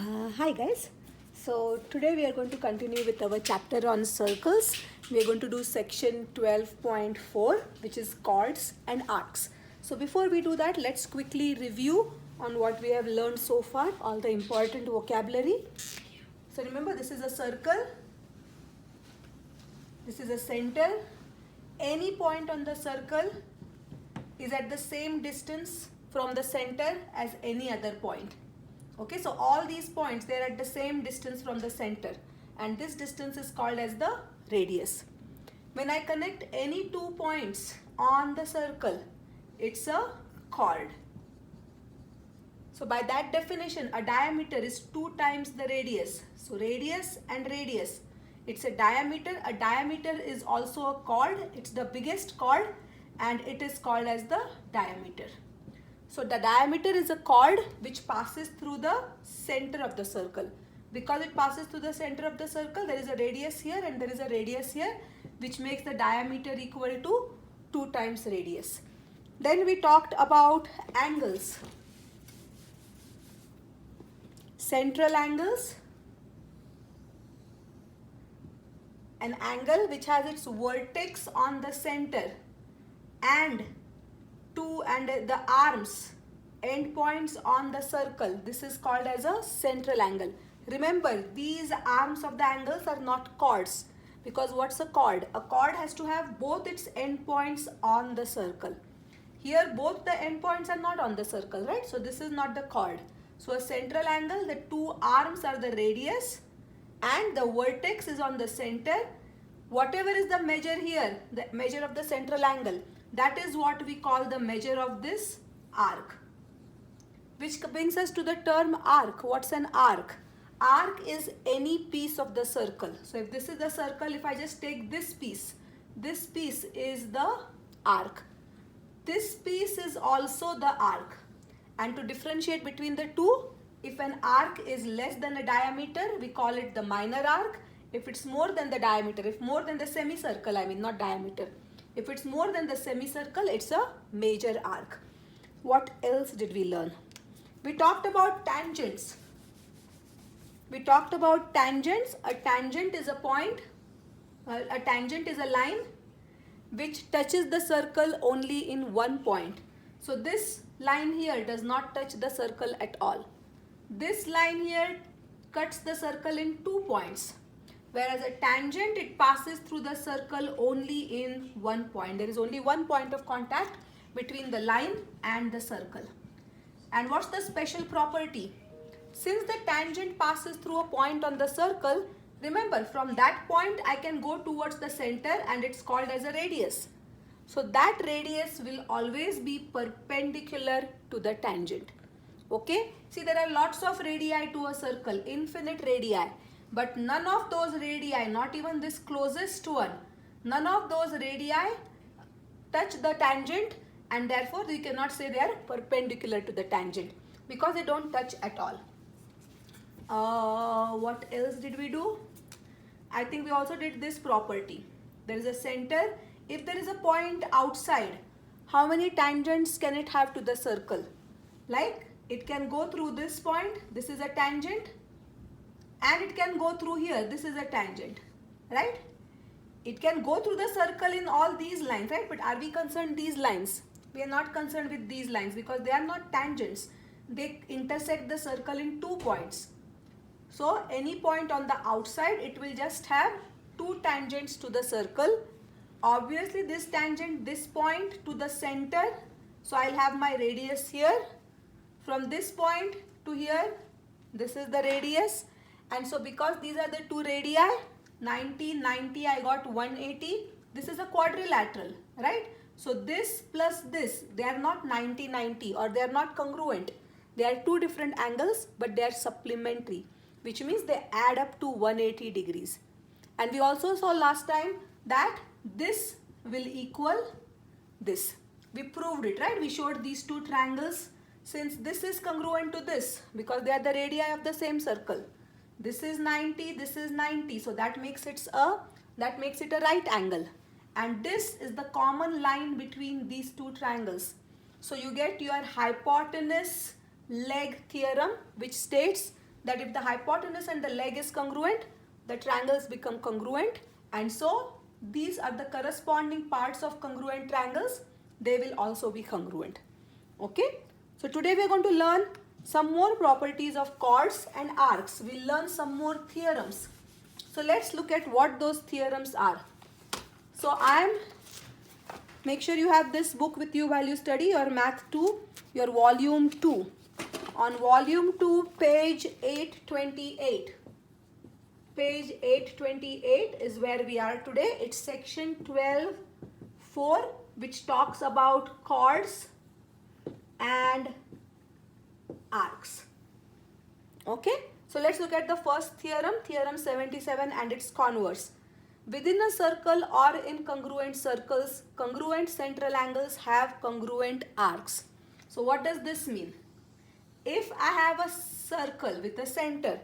Hi guys. So today we are going to continue with our chapter on circles. We are going to do section 12.4, which is chords and arcs. So before we do that, let's quickly review on what we have learned so far, all the important vocabulary. So remember, this is a circle. This is a center. Any point on the circle is at the same distance from the center as any other point. Okay, so all these points, they are at the same distance from the center, and this distance is called as the radius. When I connect any two points on the circle, it's a chord. So by that definition, a diameter is 2 times the radius. So radius and radius, it's a diameter. A diameter is also a chord. It's the biggest chord and it is called as the diameter. So the diameter is a chord which passes through the center of the circle. Because it passes through the center of the circle, there is a radius here and there is a radius here, which makes the diameter equal to 2 times radius. Then we talked about angles. Central angles. An angle which has its vertex on the center and the arms, end points on the circle. This is called as a central angle. Remember, these arms of the angles are not chords, because what's a chord? A chord has to have both its end points on the circle. Here both the end points are not on the circle, right? So this is not the chord. So a central angle, the two arms are the radius and the vertex is on the center. Whatever is the measure here, the measure of the central angle, that is what we call the measure of this arc. Which brings us to the term arc. What's an arc? Arc is any piece of the circle. So if this is the circle, if I just take this piece is the arc. This piece is also the arc. And to differentiate between the two, if an arc is less than a diameter, we call it the minor arc. If it's more than the diameter, if more than the semicircle, I mean not diameter. If it's more than the semicircle, it's a major arc. What else did we learn? We talked about tangents. A tangent is a point, a tangent is a line which touches the circle only in one point. So this line here does not touch the circle at all. This line here cuts the circle in 2 points. Whereas a tangent, it passes through the circle only in 1 point. There is only 1 point of contact between the line and the circle. And what's the special property? Since the tangent passes through a point on the circle, remember, from that point I can go towards the center and it's called as a radius. So that radius will always be perpendicular to the tangent. Okay? See, there are lots of radii to a circle, infinite radii. But none of those radii, not even this closest one, none of those radii touch the tangent, and therefore we cannot say they are perpendicular to the tangent because they don't touch at all. What else did we do? I think we also did this property. There is a center. If there is a point outside, how many tangents can it have to the circle? Like, it can go through this point, this is a tangent, and it can go through here, this is a tangent, right? It can go through the circle in all these lines, right? But are we concerned these lines? We are not concerned with these lines because they are not tangents. They intersect the circle in 2 points. So any point on the outside, it will just have 2 tangents to the circle. Obviously this tangent, this point to the center. So I'll have my radius here. From this point to here, this is the radius. And so because these are the 2 radii, 90, 90, I got 180. This is a quadrilateral, right? So this plus this, they are not 90, 90 or they are not congruent. They are 2 different angles, but they are supplementary, which means they add up to 180 degrees. And we also saw last time that this will equal this. We proved it, right? We showed these 2 triangles. Since this is congruent to this, because they are the radii of the same circle. This is 90, this is 90. So that makes it a right angle. And this is the common line between these 2 triangles. So you get your hypotenuse leg theorem, which states that if the hypotenuse and the leg is congruent, the triangles become congruent, and so these are the corresponding parts of congruent triangles. They will also be congruent. Okay. So today we are going to learn some more properties of chords and arcs. We'll learn some more theorems. So let's look at what those theorems are. So make sure you have this book with you while you study your Math 2, your volume 2. On volume 2, page 828. Page 828 is where we are today. It's section 12.4, which talks about chords and arcs. Okay, so let's look at the first theorem, theorem 77, and its converse. Within a circle or in congruent circles, congruent central angles have congruent arcs. So what does this mean? If I have a circle with a center,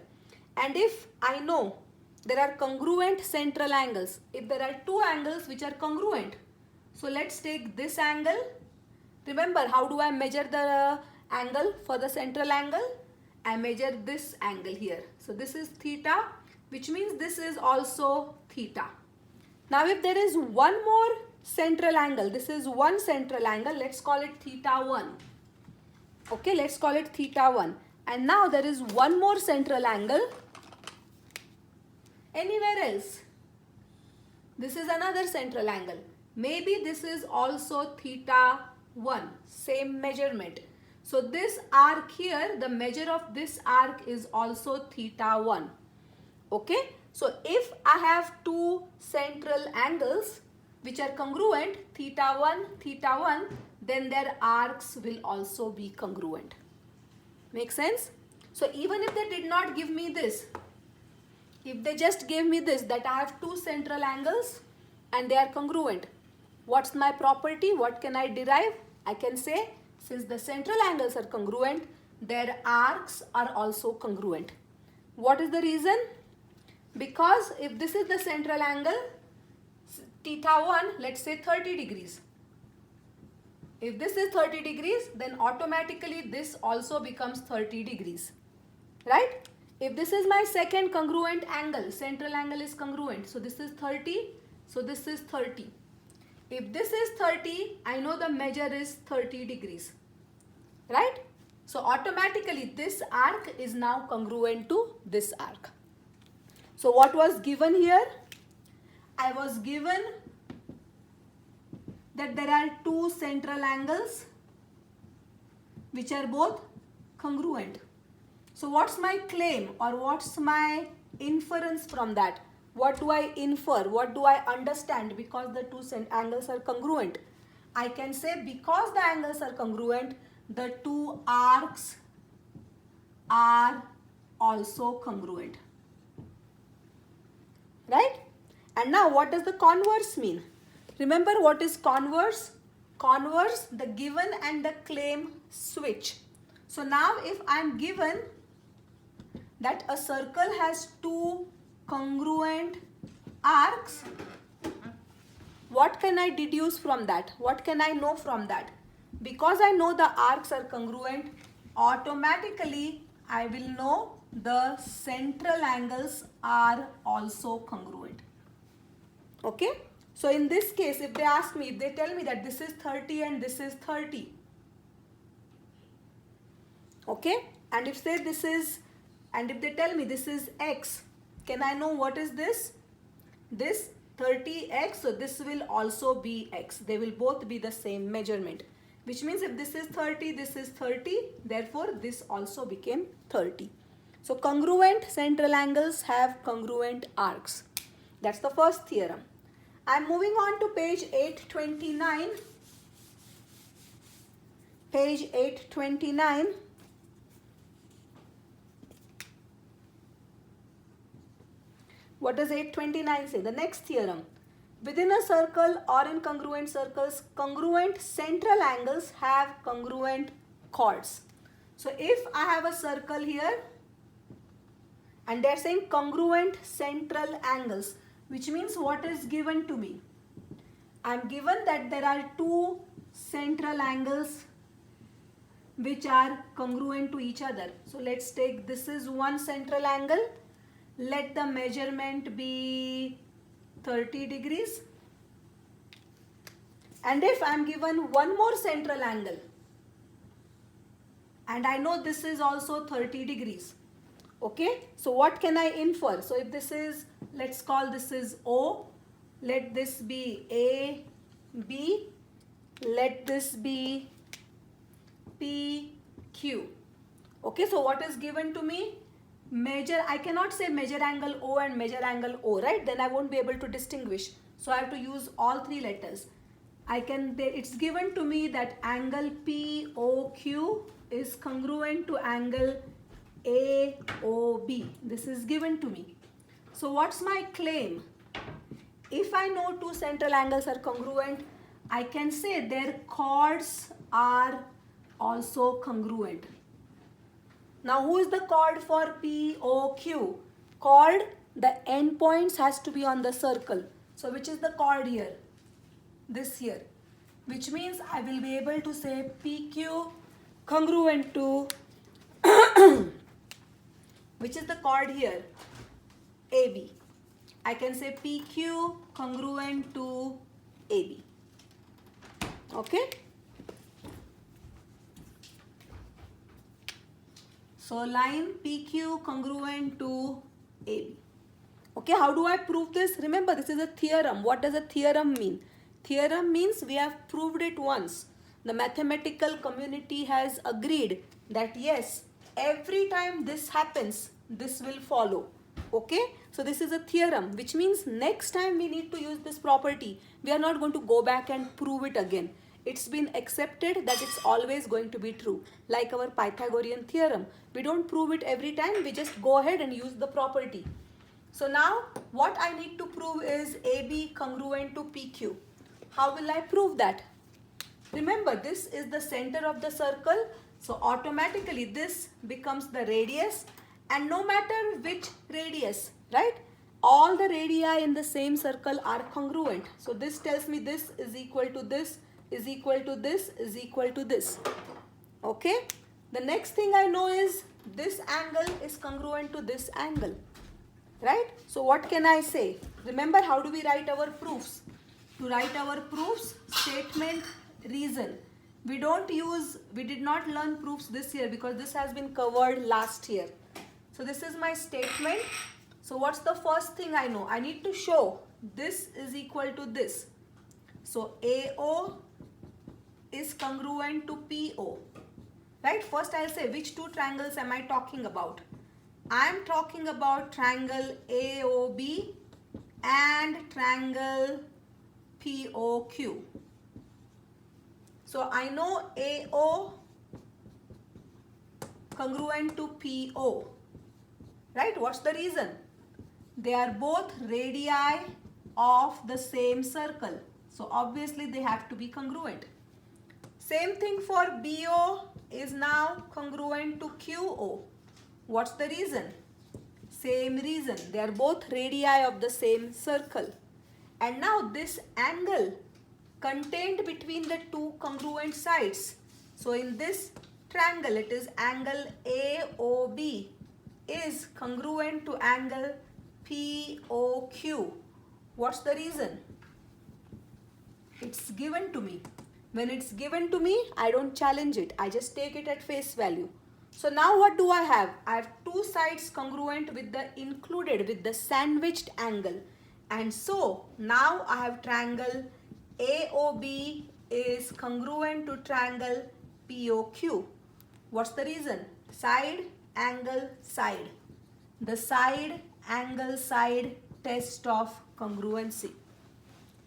and if I know there are congruent central angles, if there are two angles which are congruent, so let's take this angle. Remember, how do I measure the angle for the central angle? I measure this angle here. So this is theta, which means this is also theta. Now if there is one more central angle, this is one central angle, let's call it theta 1. Okay, let's call it theta 1. And now there is one more central angle anywhere else. This is another central angle. Maybe this is also theta 1, same measurement. So this arc here, the measure of this arc is also theta 1. Okay, so if I have two central angles which are congruent, theta 1, then their arcs will also be congruent. Make sense? So even if they did not give me this, if they just gave me this, that I have two central angles and they are congruent, what's my property? What can I derive? I can say, since the central angles are congruent, their arcs are also congruent. What is the reason? Because if this is the central angle, theta 1, let's say 30 degrees. If this is 30 degrees, then automatically this also becomes 30 degrees. Right? If this is my second congruent angle, central angle is congruent. So this is 30, so this is 30. If this is 30, I know the measure is 30 degrees. Right? So automatically this arc is now congruent to this arc. So what was given here? I was given that there are two central angles which are both congruent. So what's my claim or what's my inference from that? What do I infer? What do I understand? Because the two angles are congruent, I can say because the angles are congruent, the two arcs are also congruent. Right? And now what does the converse mean? Remember what is converse? Converse, the given and the claim switch. So now if I am given that a circle has two congruent arcs, what can I deduce from that? What can I know from that? Because I know the arcs are congruent, automatically I will know the central angles are also congruent. Okay? So in this case, if they ask me, if they tell me that this is 30 and this is 30. Okay? And if say this is, and if they tell me this is x, can I know what is this? This 30x, so this will also be x. They will both be the same measurement. Which means if this is 30, this is 30. Therefore, this also became 30. So congruent central angles have congruent arcs. That's the first theorem. I'm moving on to page 829. Page 829. What does 829 say? The next theorem. Within a circle or in congruent circles, congruent central angles have congruent chords. So if I have a circle here and they're saying congruent central angles, which means what is given to me? I'm given that there are two central angles which are congruent to each other. So let's take, this is one central angle. Let the measurement be 30 degrees. And if I am given one more central angle, and I know this is also 30 degrees. Okay, so what can I infer? So if this is, let's call this is O, let this be A, B, let this be P, Q. Okay, so what is given to me? Measure, I cannot say measure angle O and measure angle O, right? Then I won't be able to distinguish. So I have to use all three letters. It's given to me that angle POQ is congruent to angle AOB. This is given to me. So what's my claim? If I know two central angles are congruent, I can say their chords are also congruent. Now who is the chord for POQ? Chord, the endpoints has to be on the circle. So which is the chord here? This here. Which means I will be able to say PQ congruent to which is the chord here? AB. I can say PQ congruent to AB. Okay? So line PQ congruent to AB. Okay, how do I prove this? Remember, this is a theorem. What does a theorem mean? Theorem means we have proved it once. The mathematical community has agreed that yes, every time this happens, this will follow. Okay, so this is a theorem, which means next time we need to use this property, we are not going to go back and prove it again. It's been accepted that it's always going to be true. Like our Pythagorean theorem, we don't prove it every time, we just go ahead and use the property. So now what I need to prove is AB congruent to PQ. How will I prove that? Remember, this is the center of the circle, so automatically this becomes the radius, and no matter which radius, right? All the radii in the same circle are congruent. So this tells me this is equal to this, is equal to this, is equal to this. Okay? The next thing I know is this angle is congruent to this angle. Right? So what can I say? Remember, how do we write our proofs? To write our proofs, statement, reason. We did not learn proofs this year because this has been covered last year. So this is my statement. So what's the first thing I know? I need to show this is equal to this. So AO is congruent to PO. Right? First I'll say which two triangles am I talking about? I am talking about triangle AOB and triangle POQ. So I know AO congruent to PO. Right? What's the reason? They are both radii of the same circle. So obviously they have to be congruent. Same thing for BO is now congruent to QO. What's the reason? Same reason. They are both radii of the same circle. And now this angle contained between the two congruent sides. So in this triangle, it is angle AOB is congruent to angle POQ. What's the reason? It's given to me. When it's given to me, I don't challenge it. I just take it at face value. So now what do I have? I have two sides congruent with the included, with the sandwiched angle. And so now I have triangle AOB is congruent to triangle POQ. What's the reason? Side, angle, side. The side, angle, side test of congruency.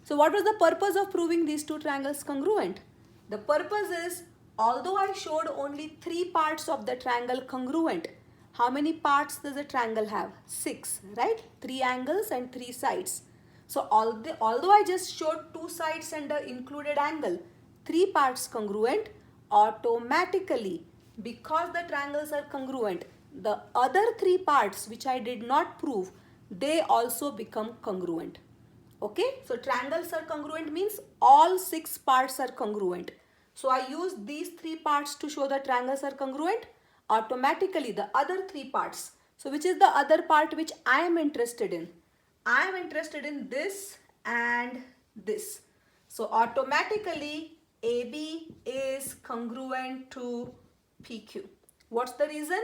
So what was the purpose of proving these two triangles congruent? The purpose is, although I showed only 3 parts of the triangle congruent, how many parts does a triangle have? 6, right? 3 angles and 3 sides. So although I just showed 2 sides and the included angle, 3 parts congruent, automatically, because the triangles are congruent, the other 3 parts which I did not prove, they also become congruent. Okay, so triangles are congruent means all 6 parts are congruent. So I use these three parts to show that triangles are congruent. Automatically the other three parts. So which is the other part which I am interested in? I am interested in this and this. So automatically AB is congruent to PQ. What's the reason?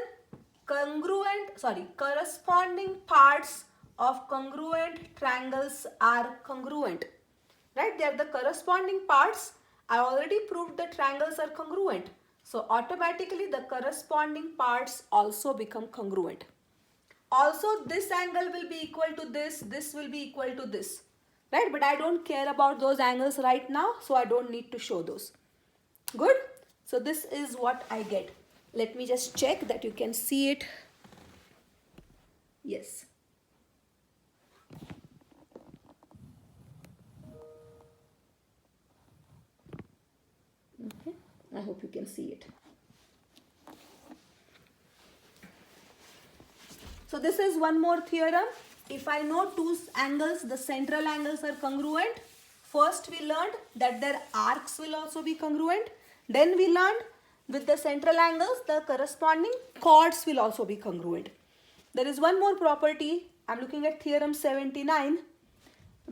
Corresponding parts of congruent triangles are congruent. Right? They are the corresponding parts. I already proved the triangles are congruent. So automatically the corresponding parts also become congruent. Also this angle will be equal to this will be equal to this. Right? But I don't care about those angles right now, so I don't need to show those. Good? So this is what I get. Let me just check that you can see it. Yes. Okay. I hope you can see it. So this is one more theorem. If I know two angles, the central angles are congruent. First we learned that their arcs will also be congruent. Then we learned with the central angles, the corresponding chords will also be congruent. There is one more property. I'm looking at theorem 79.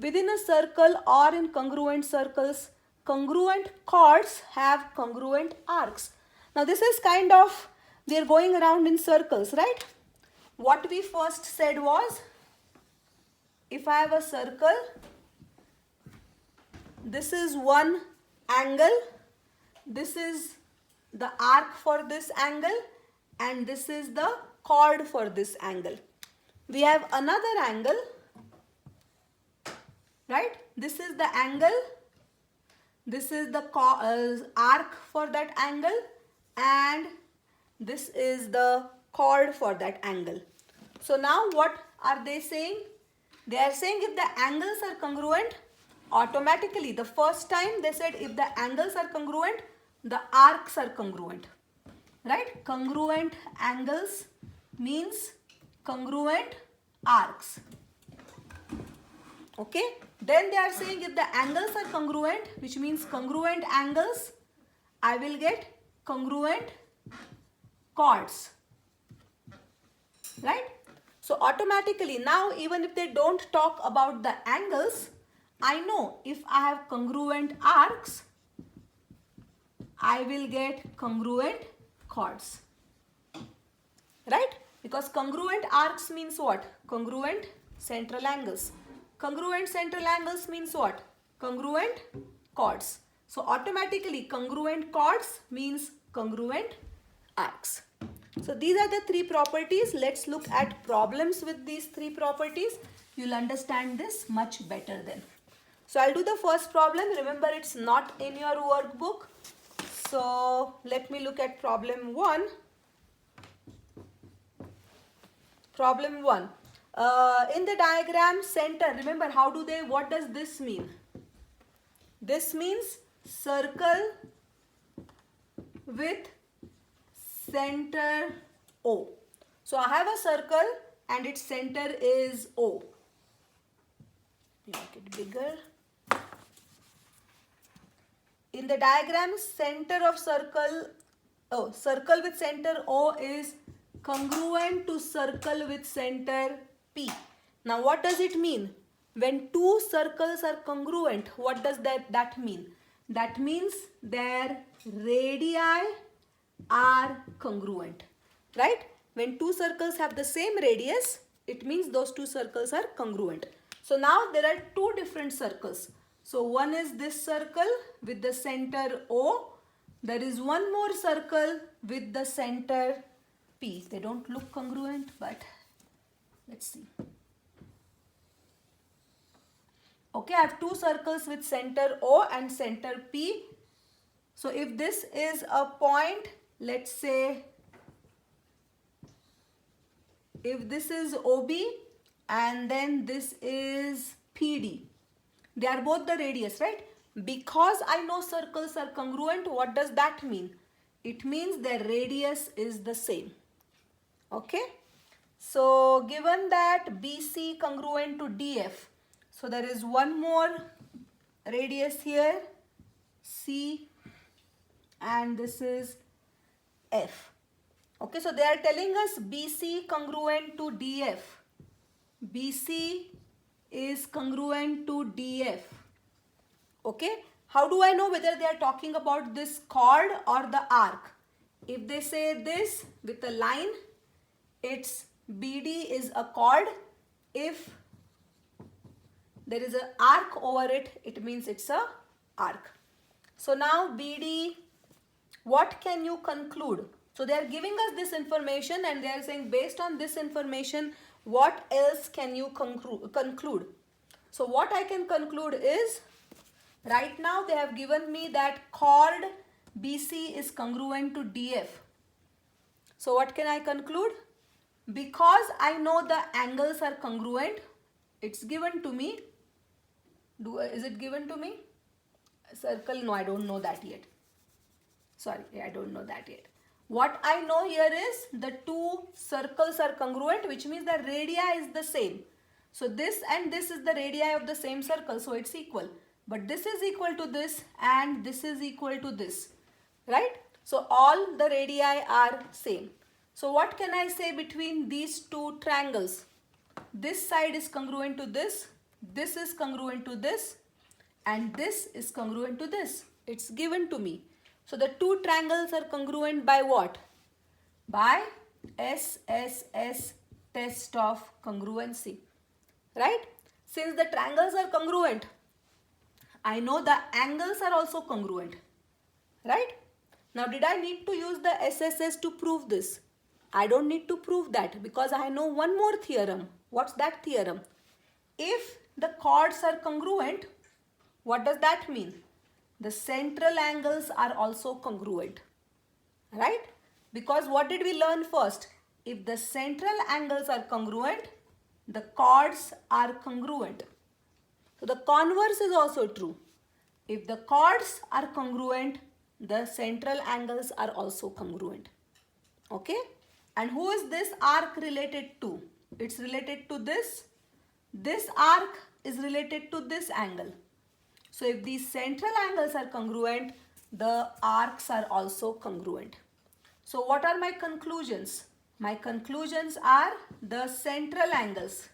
Within a circle or in congruent circles, congruent chords have congruent arcs. Now this is kind of, we are going around in circles, right? What we first said was, if I have a circle, this is one angle, this is the arc for this angle, and this is the chord for this angle. We have another angle, right? This is the angle, this is the arc for that angle, and this is the chord for that angle. So now what are they saying? They are saying if the angles are congruent, automatically the first time they said if the angles are congruent, the arcs are congruent. Right? Congruent angles means congruent arcs. Okay? Then they are saying if the angles are congruent, which means congruent angles, I will get congruent chords. Right? So automatically now even if they don't talk about the angles, I know if I have congruent arcs, I will get congruent chords. Right? Because congruent arcs means what? Congruent central angles. Congruent central angles means what? Congruent chords. So automatically congruent chords means congruent arcs. So these are the three properties. Let's look at problems with these three properties. You'll understand this much better then. So I'll do the first problem. Remember, it's not in your workbook. So let me look at problem 1. Problem 1. In the diagram center, remember what does this mean? This means circle with center O. So I have a circle and its center is O. Make it bigger. In the diagram, center of circle with center O is congruent to circle with center P. Now what does it mean? When two circles are congruent, what does that mean? That means their radii are congruent, right? When two circles have the same radius, it means those two circles are congruent. So now there are two different circles. So one is this circle with the center O. There is one more circle with the center P. They don't look congruent, but let's see. Okay, I have two circles with center O and center P. So if this is a point, let's say, if this is OB and then this is PD, they are both the radius, right? Because I know circles are congruent, what does that mean? It means their radius is the same. Okay? So given that BC congruent to DF, so there is one more radius here, C, and this is F. Okay, so they are telling us BC congruent to DF. BC is congruent to DF. Okay, how do I know whether they are talking about this chord or the arc? If they say this with a line, it's BD is a chord. If there is an arc over it, it means it's a arc. So now BD, what can you conclude? So they are giving us this information and they are saying based on this information, what else can you conclude? So what I can conclude is, right now they have given me that chord BC is congruent to DF. So what can I conclude? Because I know the angles are congruent, it's given to me. Is it given to me? Circle, no, I don't know that yet. Sorry, I don't know that yet. What I know here is the two circles are congruent, which means the radii is the same. So this and this is the radii of the same circle, so it's equal. But this is equal to this and this is equal to this, right? So all the radii are same. So what can I say between these two triangles? This side is congruent to this is congruent to this, and this is congruent to this. It's given to me. So the two triangles are congruent by what? By SSS, test of congruency, right? Since the triangles are congruent, I know the angles are also congruent, right? Now did I need to use the SSS to prove this? I don't need to prove that because I know one more theorem. What's that theorem? If the chords are congruent, what does that mean? The central angles are also congruent, right? Because what did we learn first? If the central angles are congruent, the chords are congruent. So the converse is also true. If the chords are congruent, the central angles are also congruent. Okay? And who is this arc related to? It's related to this. This arc is related to this angle. So if these central angles are congruent, the arcs are also congruent. So what are my conclusions? My conclusions are the central angles.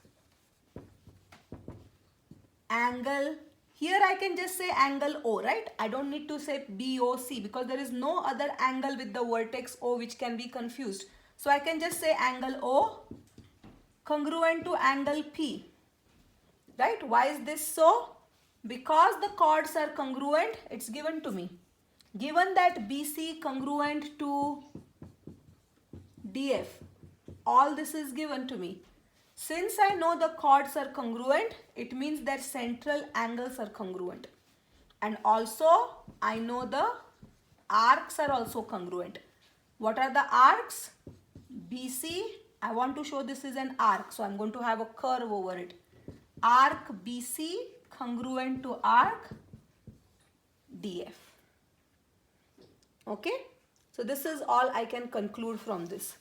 Angle, here I can just say angle O, right? I don't need to say BOC because there is no other angle with the vertex O which can be confused. So I can just say angle O congruent to angle P, right? Why is this so? Because the chords are congruent, it's given to me. Given that BC congruent to DF, all this is given to me. Since I know the chords are congruent, it means that central angles are congruent. And also, I know the arcs are also congruent. What are the arcs? BC, I want to show this is an arc, so I'm going to have a curve over it. Arc BC congruent to arc DF. Okay, so this is all I can conclude from this.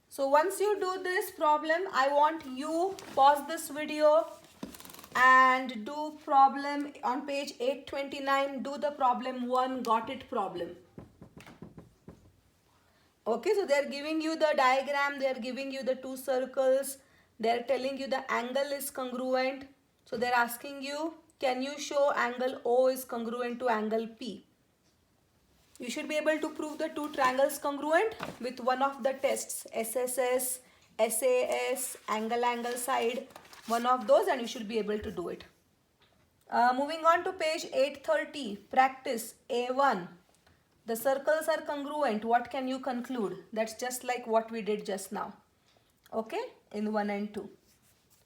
So once you do this problem, I want you pause this video and do problem on page 829. Do the problem 1, got it problem. Okay, so they are giving you the diagram, they are giving you the two circles, they are telling you the angle is congruent. So they are asking you, can you show angle O is congruent to angle P? You should be able to prove the two triangles congruent with one of the tests, SSS, SAS, angle side, one of those, and you should be able to do it. Moving on to page 830, practice A1. The circles are congruent. What can you conclude? That's just like what we did just now. Okay, in 1 and 2.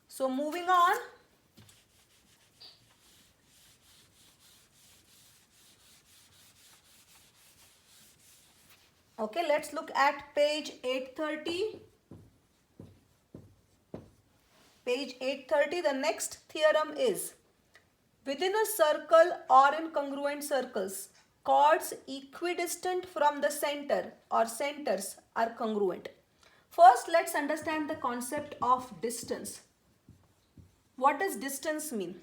So moving on. Okay, let's look at page 830. Page 830, the next theorem is, within a circle or in congruent circles, chords equidistant from the center or centers are congruent. First, let's understand the concept of distance. What does distance mean?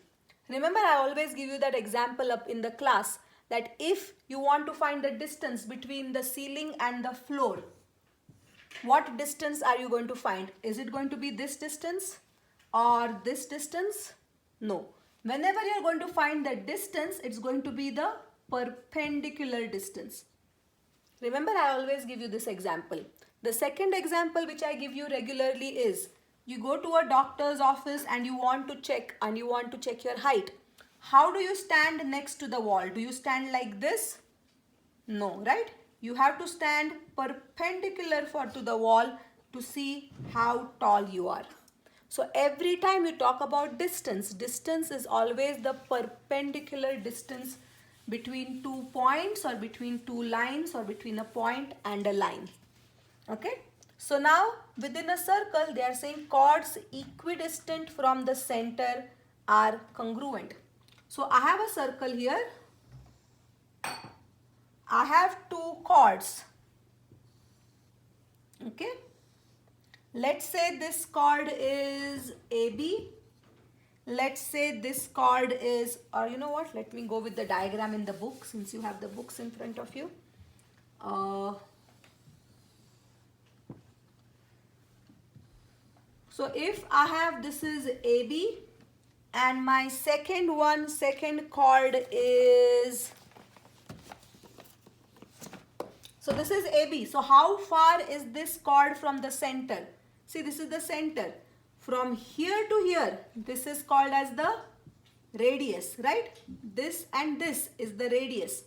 Remember, I always give you that example up in the class that if you want to find the distance between the ceiling and the floor, what distance are you going to find? Is it going to be this distance or this distance? No. Whenever you are going to find the distance, it's going to be the perpendicular distance. Remember, I always give you this example. The second example which I give you regularly is, you go to a doctor's office and you want to check your height. How do you stand next to the wall? Do you stand like this? No, right? You have to stand perpendicular to the wall to see how tall you are. So every time you talk about distance, distance is always the perpendicular distance between 2 points or between 2 lines or between a point and a line. Okay? So now within a circle, they are saying chords equidistant from the center are congruent. So I have a circle here. I have 2 chords. Okay? Let's say this chord is AB. Let's say this chord is, or you know what, let me go with the diagram in the book since you have the books in front of you. So if I have, this is AB and my second chord is, so this is AB. So how far is this chord from the center? See, this is the center. From here to here, this is called as the radius, right? This and this is the radius.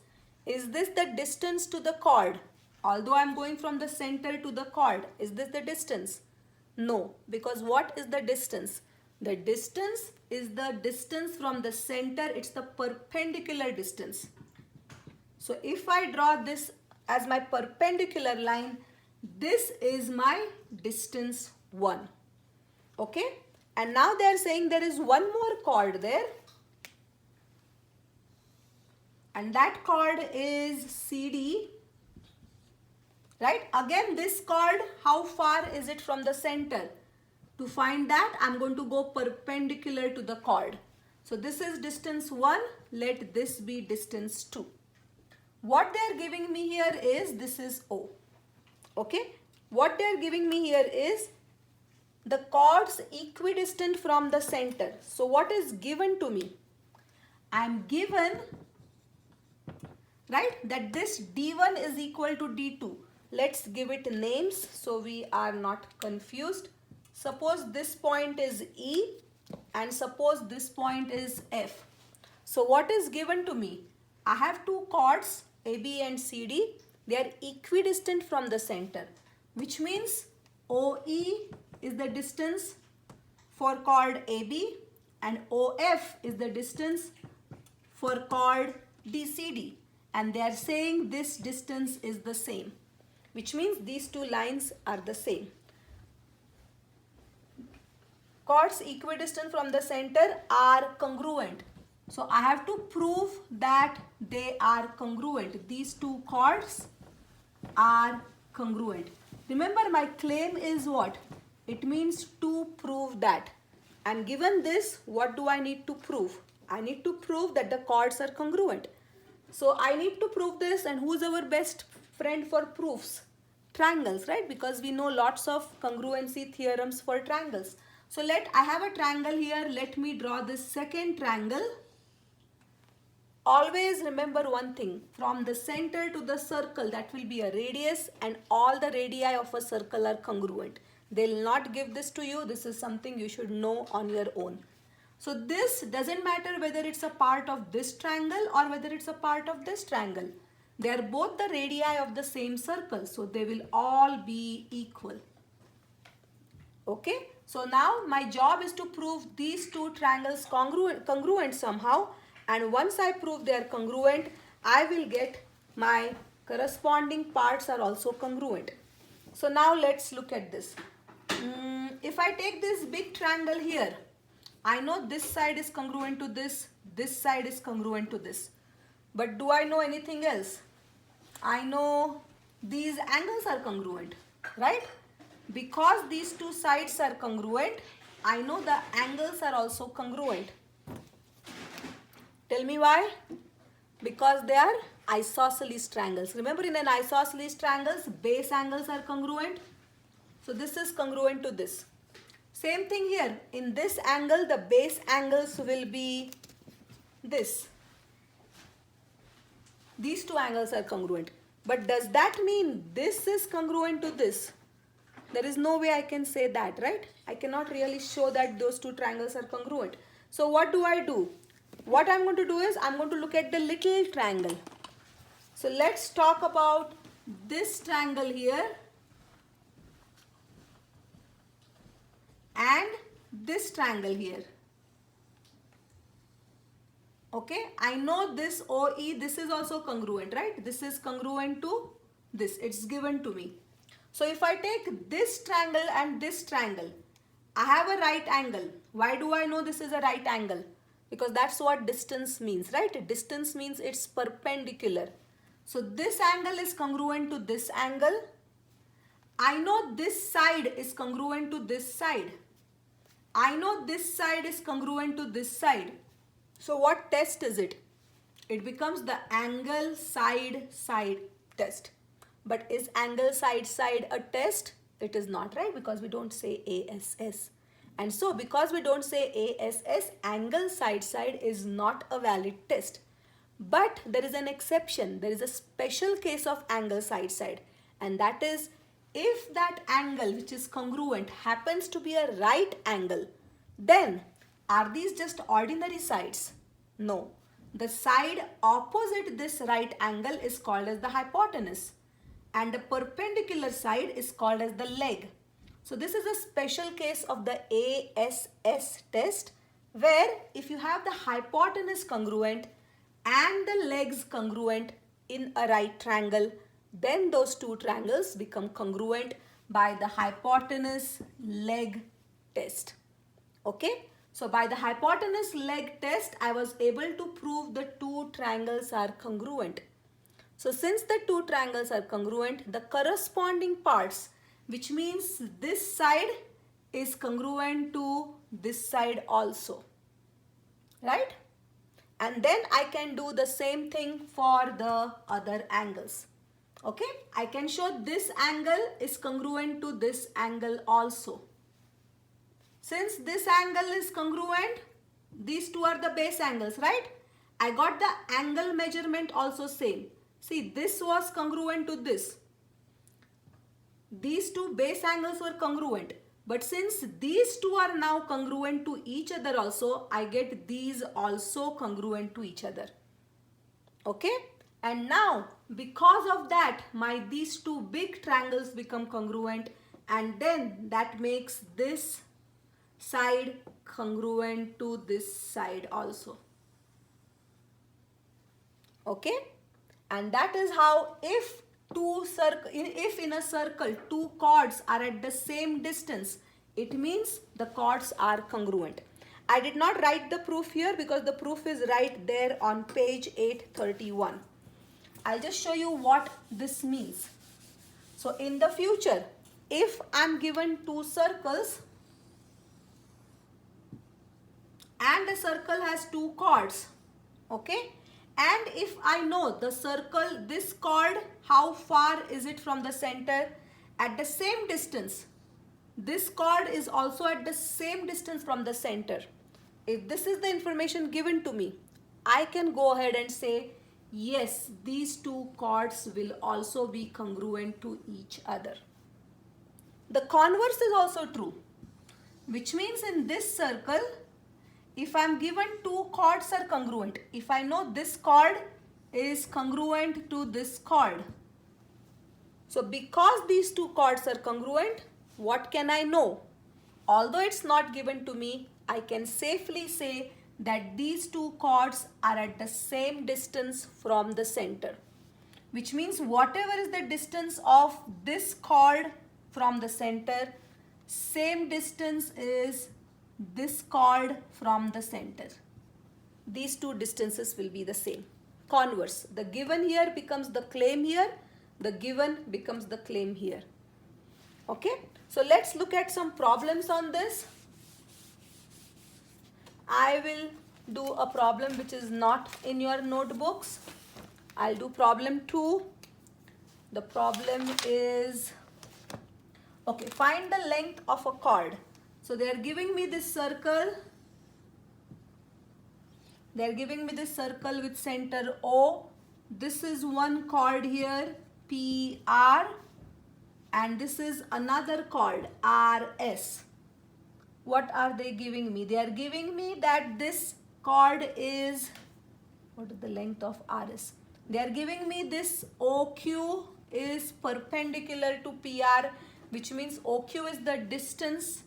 Is this the distance to the chord? Although I am going from the center to the chord, is this the distance? No, because what is the distance? The distance is the distance from the center. It's the perpendicular distance. So if I draw this as my perpendicular line, this is my distance 1. Okay? And now they are saying there is one more chord there. And that chord is CD. Right? Again, this chord, how far is it from the center? To find that, I'm going to go perpendicular to the chord. So this is distance 1. Let this be distance 2. What they are giving me here is, this is O. Okay? What they are giving me here is the chords equidistant from the center. So what is given to me? I am given, right, that this D1 is equal to D2. Let's give it names so we are not confused. Suppose this point is E and suppose this point is F. So what is given to me? I have 2 chords AB and CD. They are equidistant from the center, which means OE is the distance for chord AB and OF is the distance for chord DCD. And they are saying this distance is the same, which means these 2 lines are the same. Chords equidistant from the center are congruent. So I have to prove that they are congruent. These 2 chords are congruent. Remember, my claim is what? It means to prove that. And given this, what do I need to prove? I need to prove that the chords are congruent. So I need to prove this, and who's our best friend for proofs? Triangles, right? Because we know lots of congruency theorems for triangles. So I have a triangle here. Let me draw this second triangle. Always remember one thing, from the center to the circle, that will be a radius, and all the radii of a circle are congruent. They'll not give this to you. This is something you should know on your own. So this doesn't matter whether it's a part of this triangle or whether it's a part of this triangle. They are both the radii of the same circle, so they will all be equal. Okay, so now my job is to prove these 2 triangles congruent somehow. And once I prove they are congruent, I will get my corresponding parts are also congruent. So now let's look at this. If I take this big triangle here, I know this side is congruent to this side is congruent to this. But do I know anything else? I know these angles are congruent, right? Because these 2 sides are congruent, I know the angles are also congruent. Tell me why? Because they are isosceles triangles. Remember, in an isosceles triangles, base angles are congruent. So this is congruent to this. Same thing here. In this angle, the base angles will be this. These two angles are congruent. But does that mean this is congruent to this? There is no way I can say that, right? I cannot really show that those two triangles are congruent. So what do I do? What I'm going to do is I'm going to look at the little triangle. So let's talk about this triangle here and this triangle here. Okay, I know this OE, this is also congruent, right? This is congruent to this. It's given to me. So if I take this triangle and this triangle, I have a right angle. Why do I know this is a right angle? Because that's what distance means, right? Distance means it's perpendicular. So this angle is congruent to this angle. I know this side is congruent to this side. I know this side is congruent to this side. So what test is it? It becomes the angle side test. But is angle side a test? It is not, right? Because we don't say ASS. And so because we don't say ASS, angle side is not a valid test. But there is an exception. There is a special case of angle side. And that is if that angle which is congruent happens to be a right angle, then are these just ordinary sides? No. The side opposite this right angle is called as the hypotenuse. And the perpendicular side is called as the leg. So this is a special case of the ASS test, where if you have the hypotenuse congruent and the legs congruent in a right triangle, then those two triangles become congruent by the hypotenuse leg test. Okay, so by the hypotenuse leg test, I was able to prove the two triangles are congruent. So since the two triangles are congruent, the corresponding parts, which means this side is congruent to this side also, right? And then I can do the same thing for the other angles. Okay, I can show this angle is congruent to this angle also. Since this angle is congruent, these two are the base angles, right? I got the angle measurement also same. See, this was congruent to this. These two base angles were congruent. But since these two are now congruent to each other also, I get these also congruent to each other. Okay? And now, because of that, these two big triangles become congruent, and then that makes this side congruent to this side also. Okay? And that is how if in a circle two chords are at the same distance, it means the chords are congruent. I did not write the proof here because the proof is right there on page 831. I'll just show you what this means. So in the future, if I'm given two circles and a circle has two chords, okay? And if I know the circle, this chord, how far is it from the center? At the same distance. This chord is also at the same distance from the center. If this is the information given to me, I can go ahead and say, yes, these two chords will also be congruent to each other. The converse is also true, which means in this circle, if I'm given two chords are congruent, if I know this chord is congruent to this chord. So because these two chords are congruent, what can I know? Although it's not given to me, I can safely say that these two chords are at the same distance from the center. Which means whatever is the distance of this chord from the center, same distance is this chord from the center. These two distances will be the same. Converse. The given here becomes the claim here. The given becomes the claim here. Okay. So let's look at some problems on this. I will do a problem which is not in your notebooks. I'll do problem 2. The problem is, okay, find the length of a chord. So they are giving me this circle. They are giving me this circle with center O. This is one chord here, PR, and this is another chord, RS. What are they giving me? They are giving me that this chord is, what is the length of RS? They are giving me this OQ is perpendicular to PR, which means OQ is the distance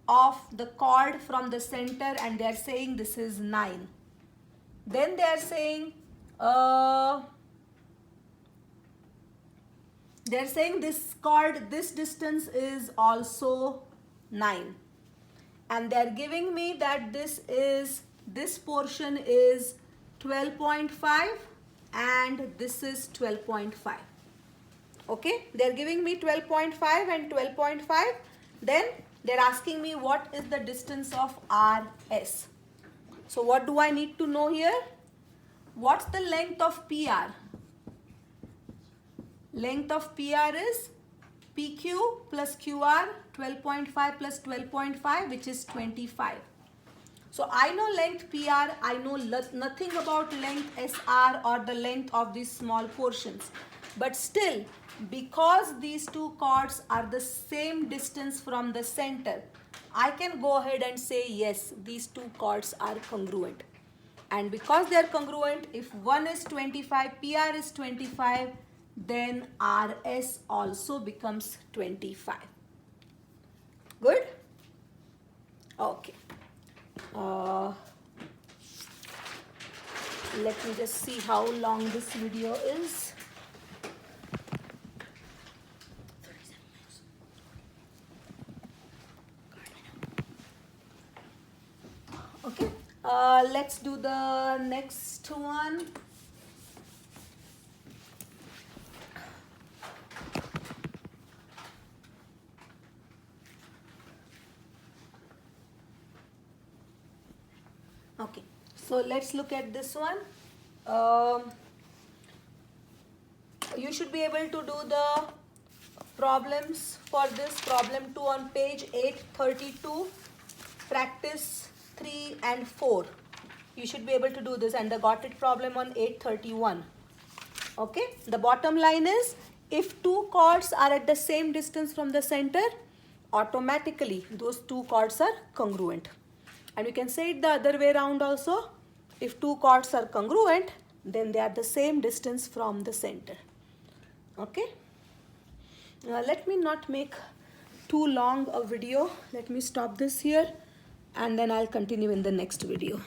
of the chord from the center, and they are saying this is 9. Then they are saying this chord, this distance is also 9. And they are giving me that this portion is 12.5 and this is 12.5. Okay, they are giving me 12.5 and 12.5. Then they are asking me what is the distance of RS. So what do I need to know here? What's the length of PR? Length of PR is PQ plus QR, 12.5 plus 12.5, which is 25. So I know length PR, I know nothing about length SR or the length of these small portions. But still, because these two chords are the same distance from the center, I can go ahead and say yes, these two chords are congruent. And because they are congruent, if one is 25, PR is 25, then RS also becomes 25. Good? Okay. Let me just see how long this video is. 37 minutes. Okay. Let's do the next one. Okay, so let's look at this one. You should be able to do the problems for this problem 2 on page 832, practice 3 and 4. You should be able to do this, and the got it problem on 831. Okay, the bottom line is, if two chords are at the same distance from the center, automatically those two chords are congruent. And we can say it the other way around also. If two chords are congruent, then they are the same distance from the center. Okay. Let me not make too long a video. Let me stop this here and then I'll continue in the next video.